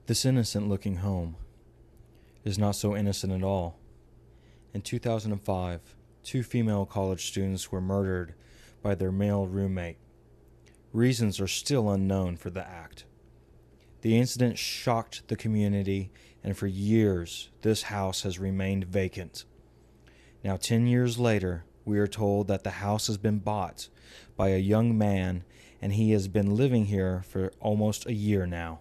This innocent-looking home is not so innocent at all. In 2005, 2 female college students were murdered by their male roommate. Reasons are still unknown for the act. The incident shocked the community, and for years, this house has remained vacant. Now, 10 years later, we are told that the house has been bought by a young man, and he has been living here for almost a year now.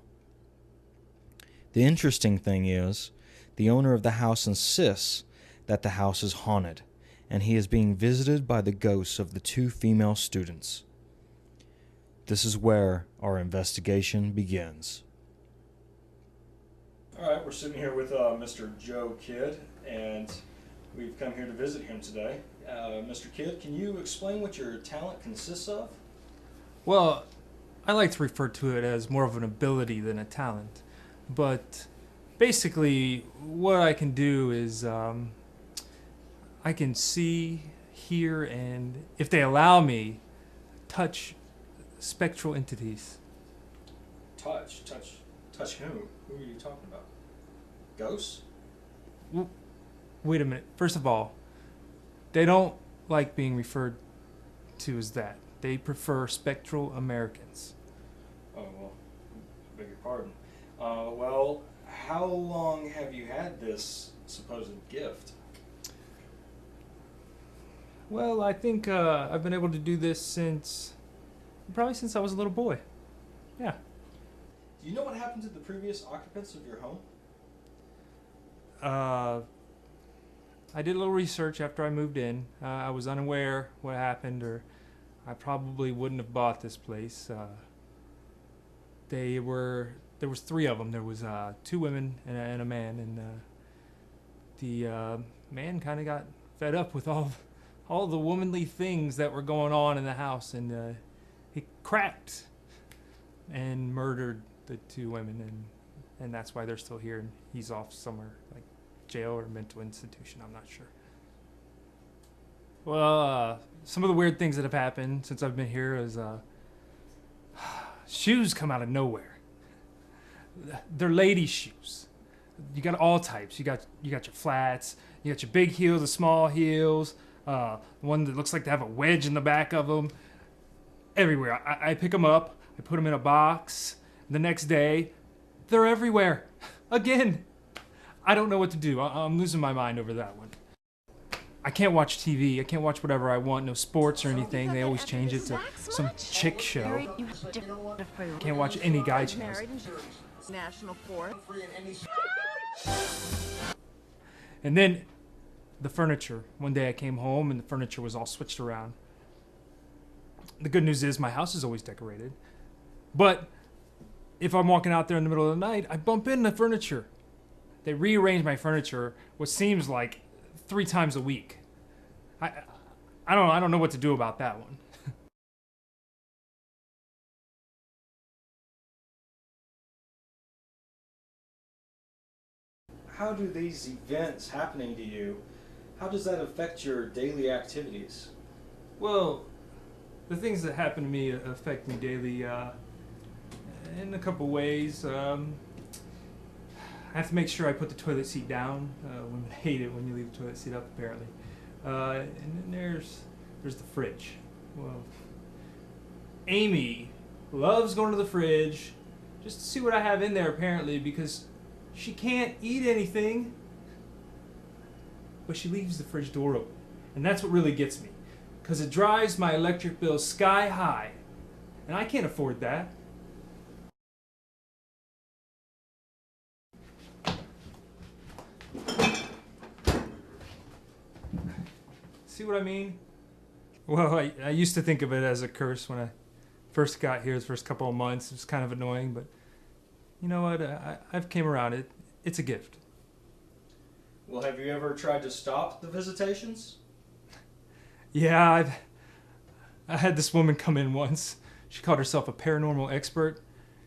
The interesting thing is, the owner of the house insists that the house is haunted, and he is being visited by the ghosts of the 2 female students. This is where our investigation begins. All right, we're sitting here with Mr. Joe Kidd, and we've come here to visit him today. Mr. Kidd, can you explain what your talent consists of? Well, I like to refer to it as more of an ability than a talent. But basically, what I can do is I can see, hear, and if they allow me, touch spectral entities. Touch whom? Who are you talking about? Ghosts? Wait a minute. First of all, they don't like being referred to as that. They prefer spectral Americans. Oh, well, I beg your pardon. Well, how long have you had this supposed gift? Well, I think I've been able to do this probably since I was a little boy. Yeah. Do you know what happened to the previous occupants of your home? I did a little research after I moved in. I was unaware what happened, or I probably wouldn't have bought this place. There was 3 of them. There was 2 women and a man, and the man kind of got fed up with all the womanly things that were going on in the house, and he cracked and murdered the 2 women, and that's why they're still here, and he's off somewhere like jail or mental institution. I'm not sure. Well, some of the weird things that have happened since I've been here is shoes come out of nowhere. They're lady shoes. You got all types. You got your flats. You got your big heels, the small heels. One that looks like they have a wedge in the back of them. Everywhere. I pick them up. I put them in a box. The next day, they're everywhere. Again. I don't know what to do. I'm losing my mind over that one. I can't watch TV. I can't watch whatever I want. No sports or anything. They always change it to some chick show. Can't watch any guy channels. National Forest. And then the furniture. One day I came home and the furniture was all switched around. The good news is my house is always decorated. But if I'm walking out there in the middle of the night, I bump into furniture. They rearrange my furniture, what seems like 3 times a week. I don't know what to do about that one. How do these events happening to you, how does that affect your daily activities? Well, the things that happen to me affect me daily in a couple ways. I have to make sure I put the toilet seat down. Women hate it when you leave the toilet seat up, apparently. And then there's the fridge. Well, Amy loves going to the fridge just to see what I have in there, apparently, because she can't eat anything. But she leaves the fridge door open. And that's what really gets me, because it drives my electric bill sky high. And I can't afford that. See what I mean? Well, I used to think of it as a curse when I first got here, the first couple of months. It was kind of annoying, but you know what? I've came around. It's a gift. Well, have you ever tried to stop the visitations? Yeah, I had this woman come in once. She called herself a paranormal expert.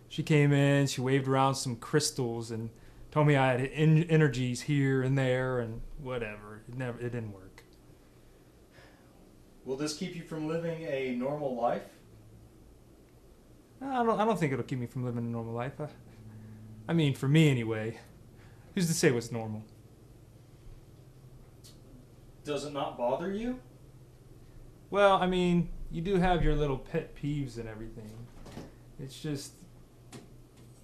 She came in, she waved around some crystals and told me I had energies here and there and whatever. It didn't work. Will this keep you from living a normal life? I don't think it'll keep me from living a normal life. I mean, for me anyway. Who's to say what's normal? Does it not bother you? Well, I mean, you do have your little pet peeves and everything. It's just, you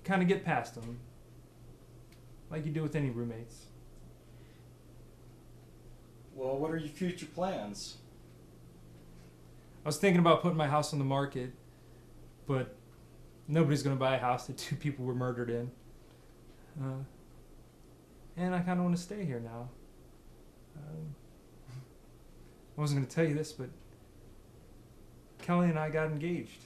kind of get past them. Like you do with any roommates. Well, what are your future plans? I was thinking about putting my house on the market, but nobody's going to buy a house that 2 people were murdered in. And I kind of want to stay here now. I wasn't going to tell you this, but Kelly and I got engaged.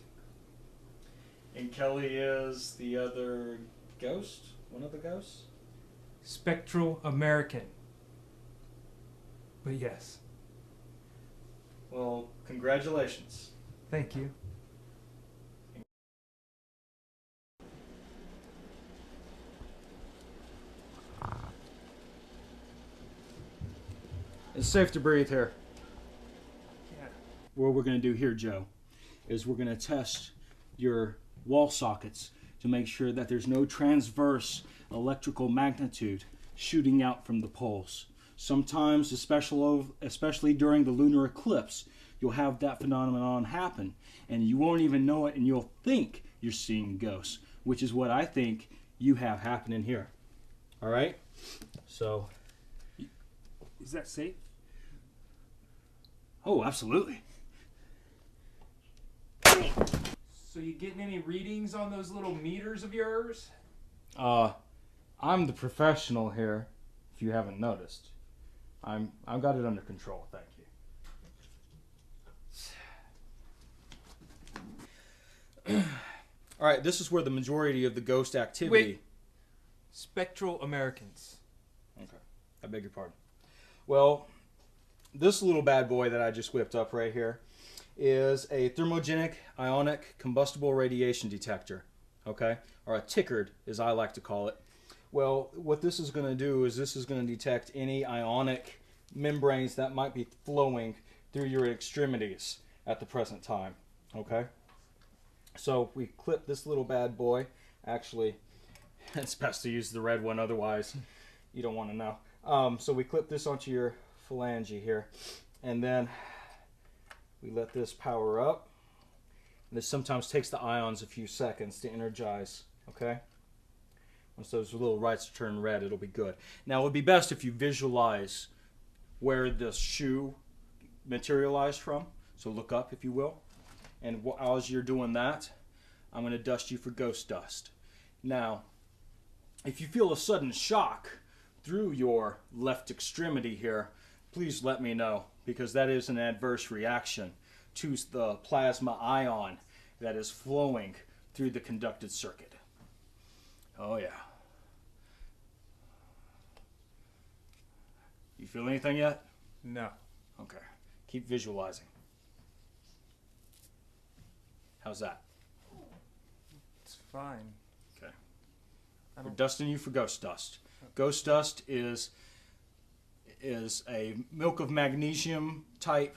And Kelly is the other ghost? One of the ghosts? Spectral American. But yes, Well, congratulations. thank you. It's safe to breathe here. Yeah. What we're going to do here, Joe, is we're going to test your wall sockets to make sure that there's no transverse electrical magnitude shooting out from the poles. Sometimes, especially during the lunar eclipse, you'll have that phenomenon happen, and you won't even know it, and you'll think you're seeing ghosts, which is what I think you have happening here. All right? So, Is that safe? oh, absolutely. So you getting any readings on those little meters of yours? I'm the professional here, if you haven't noticed. I've got it under control, thank you. All right, this is where the majority of the ghost activity... Wait. Spectral Americans. Okay, I beg your pardon. Well, this little bad boy that I just whipped up right here is a thermogenic ionic combustible radiation detector, okay? Or a TICARD, as I like to call it. Well, what this is going to do is this is going to detect any ionic membranes that might be flowing through your extremities at the present time, okay? So we clip this little bad boy. Actually, it's best to use the red one, otherwise you don't want to know. So we clip this onto your phalange here, and then we let this power up. And this sometimes takes the ions a few seconds to energize, okay? Once those little lights turn red, it'll be good. Now, it would be best if you visualize where the shoe materialized from. So look up, if you will. And as you're doing that, I'm going to dust you for ghost dust. Now, if you feel a sudden shock through your left extremity here, please let me know, because that is an adverse reaction to the plasma ion that is flowing through the conducted circuit. Oh yeah. You feel anything yet? No. Okay. Keep visualizing. How's that? It's fine. Okay. I We're don't- dusting you for ghost dust. Ghost dust is a milk of magnesium type